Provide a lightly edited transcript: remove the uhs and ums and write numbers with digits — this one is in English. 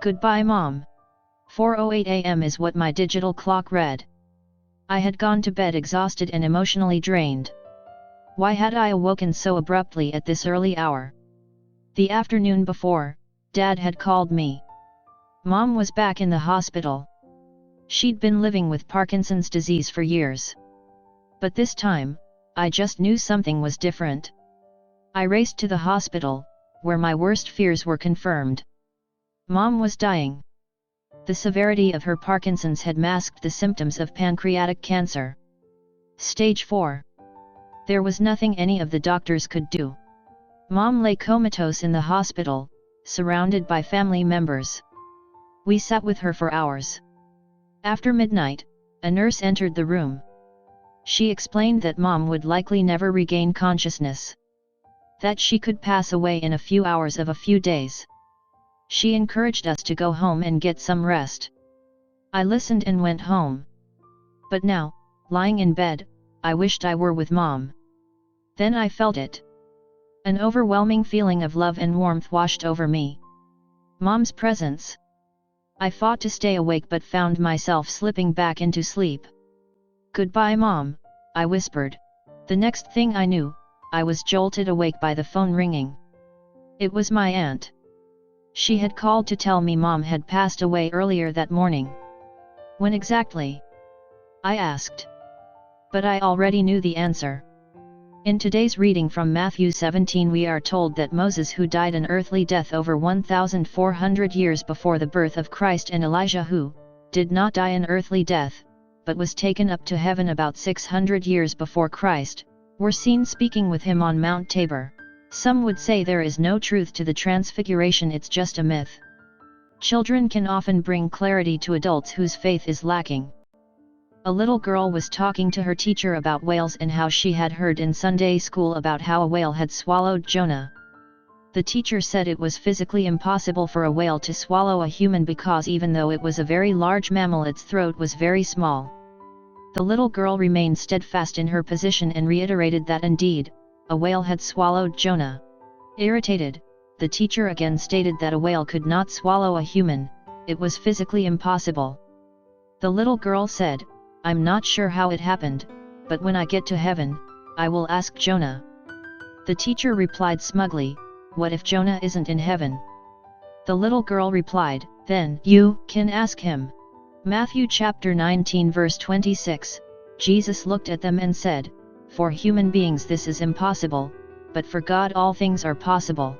Goodbye, Mom. 4:08 a.m. is what my digital clock read. I had gone to bed exhausted and emotionally drained. Why had I awoken so abruptly at this early hour? The afternoon before, Dad had called me. Mom was back in the hospital. She'd been living with Parkinson's disease for years. But this time, I just knew something was different. I raced to the hospital, where my worst fears were confirmed. Mom was dying. The severity of her Parkinson's had masked the symptoms of pancreatic cancer. Stage 4. There was nothing any of the doctors could do. Mom lay comatose in the hospital, surrounded by family members. We sat with her for hours. After midnight, a nurse entered the room. She explained that Mom would likely never regain consciousness. That she could pass away in a few hours of a few days. She encouraged us to go home and get some rest. I listened and went home. But now, lying in bed, I wished I were with Mom. Then I felt it. An overwhelming feeling of love and warmth washed over me. Mom's presence. I fought to stay awake but found myself slipping back into sleep. "Goodbye, Mom," I whispered. The next thing I knew, I was jolted awake by the phone ringing. It was my aunt. She had called to tell me Mom had passed away earlier that morning. When exactly? I asked. But I already knew the answer. In today's reading from Matthew 17 we are told that Moses, who died an earthly death over 1,400 years before the birth of Christ, and Elijah, who did not die an earthly death, but was taken up to heaven about 600 years before Christ, were seen speaking with him on Mount Tabor. Some would say there is no truth to the Transfiguration, it's just a myth. Children can often bring clarity to adults whose faith is lacking. A little girl was talking to her teacher about whales and how she had heard in Sunday school about how a whale had swallowed Jonah. The teacher said it was physically impossible for a whale to swallow a human because even though it was a very large mammal, its throat was very small. The little girl remained steadfast in her position and reiterated that indeed, a whale had swallowed Jonah. Irritated, the teacher again stated that a whale could not swallow a human, it was physically impossible. The little girl said, "I'm not sure how it happened, but when I get to heaven, I will ask Jonah." The teacher replied smugly, "What if Jonah isn't in heaven?" The little girl replied, "Then you can ask him." Matthew chapter 19 verse 26, Jesus looked at them and said, "For human beings this is impossible, but for God all things are possible."